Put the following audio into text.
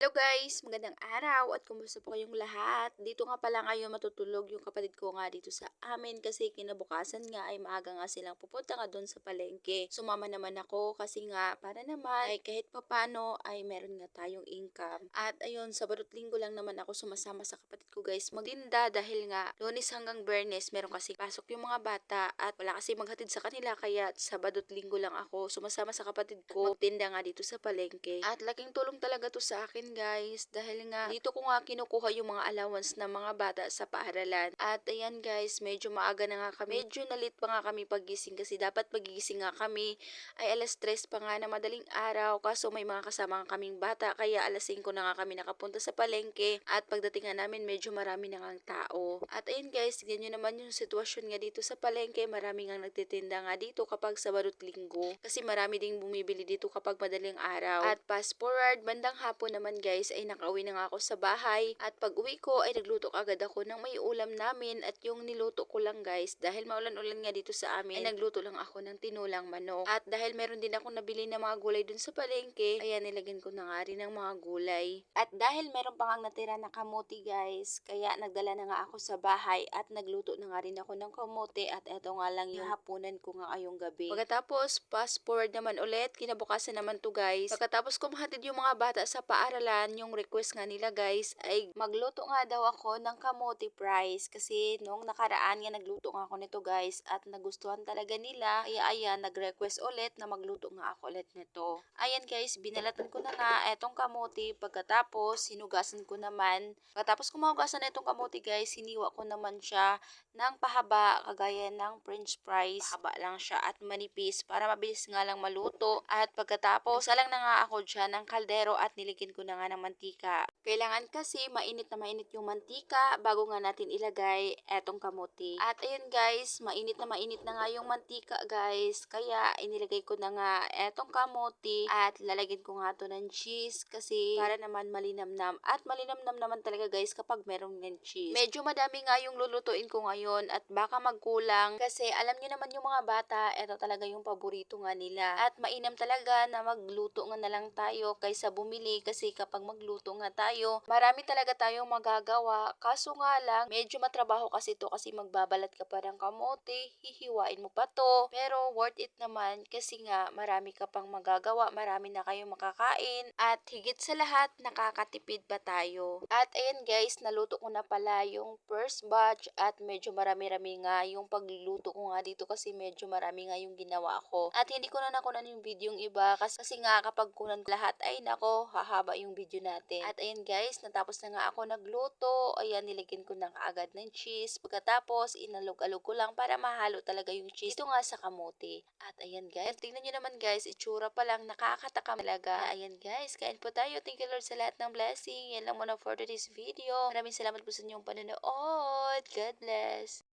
Hello guys, magandang araw at kumusta po kayong lahat? Dito nga pala ngayon matutulog yung kapatid ko nga dito sa amin kasi kinabukasan nga ay maaga nga silang pupunta nga doon sa palengke. Sumama naman ako kasi nga para naman ay kahit papano ay meron nga tayong income. At ayun, Sabado at Linggo lang naman ako sumasama sa kapatid ko guys magtinda dahil nga Lunes hanggang Biyernes meron kasi pasok yung mga bata at wala kasi maghatid sa kanila kaya Sabado at Linggo lang ako sumasama sa kapatid ko magtinda nga dito sa palengke. At laking tulong talaga to sa akin guys dahil nga dito ko nga kinukuha yung mga allowance ng mga bata sa paaralan. At ayan guys, medyo maaga na nga kami. Medyo nalit pa nga kami pagising kasi dapat pagigising nga kami ay alas 3 pa nga na madaling araw kaso may mga kasama nga kaming bata kaya alas 5 na nga kami nakapunta sa palengke at pagdating nga namin medyo marami na nga tao. At ayun guys, tignan nyo naman yung sitwasyon nga dito sa palengke. Marami nga nagtitinda nga dito kapag Sabado at Linggo kasi marami ding bumibili dito kapag madaling araw. At fast forward, bandang hapon naman guys ay nakauwi na nga ako sa bahay at pag uwi ko ay nagluto agad ako ng may ulam namin at yung niluto ko lang guys dahil maulan-ulan nga dito sa amin ay nagluto lang ako ng tinulang manok. At dahil meron din ako nabili na mga gulay dun sa palengke, ayan nilagyan ko na nga rin ng mga gulay. At dahil meron pa nga natira na kamuti guys, kaya nagdala na nga ako sa bahay at nagluto na nga rin ako ng kamuti at eto nga lang yung hapunan ko nga ngayong gabi. Pagkatapos, fast forward naman ulit, kinabukasan naman to guys. Pagkatapos ko mahatid yung mga bata sa paaralan, yung request nga nila guys ay magluto nga daw ako ng kamote fries kasi nung nakaraan nga nagluto nga ako nito guys at nagustuhan talaga nila. Kaya ayan, nag-request ulit na magluto nga ako ulit nito. Ayan guys, binalatan ko na nga etong kamote pagkatapos hinugasan ko naman. Pagkatapos ko mahugasan na itong kamote guys, hiniwa ko naman siya ng pahaba kagaya ng french fries. Pahaba lang siya at manipis para mabilis nga lang maluto. At pagkatapos, salang na nga ako dyan ng kaldero at niligyan ko na nga ng mantika. Kailangan kasi mainit yung mantika bago nga natin ilagay etong kamuti. At ayun guys, mainit na nga yung mantika guys. Kaya inilagay ko na nga etong kamuti at lalagyan ko nga to ng cheese kasi para naman malinamnam. At malinamnam naman talaga guys kapag merong ng cheese. Medyo madami nga yung lulutuin ko ngayon at baka magkulang kasi alam niyo naman yung mga bata, eto talaga yung paborito nga nila. At mainam talaga na magluto nga na lang tayo kaysa bumili kasi kapag magluto nga tayo, marami talaga tayong magagawa. Kaso nga lang, medyo matrabaho kasi to kasi magbabalat ka pa ng kamote, hihiwain mo pa to. Pero worth it naman kasi nga marami ka pang magagawa, marami na kayong makakain at higit sa lahat nakakatipid pa tayo. At ayan guys, naluto ko na pala yung first batch at medyo marami-rami nga yung pagluluto ko nga dito kasi medyo marami nga yung ginawa ko. At hindi ko na nakunan yung video yung iba kasi nga kapag kunan ko lahat ay nako, hahaba yung video natin. At ayan guys, natapos na nga ako nagluto. Ayan, nilagyan ko na kaagad ng cheese. Pagkatapos, inalog-alog ko lang para mahalo talaga yung cheese dito nga sa kamote. At ayan guys, tingnan nyo naman guys, itsura pa lang nakakatakam talaga. Ayan guys, kain po tayo. Thank you Lord sa lahat ng blessing. Yan lang muna for today's video. Maraming salamat po sa inyong panonood. God bless.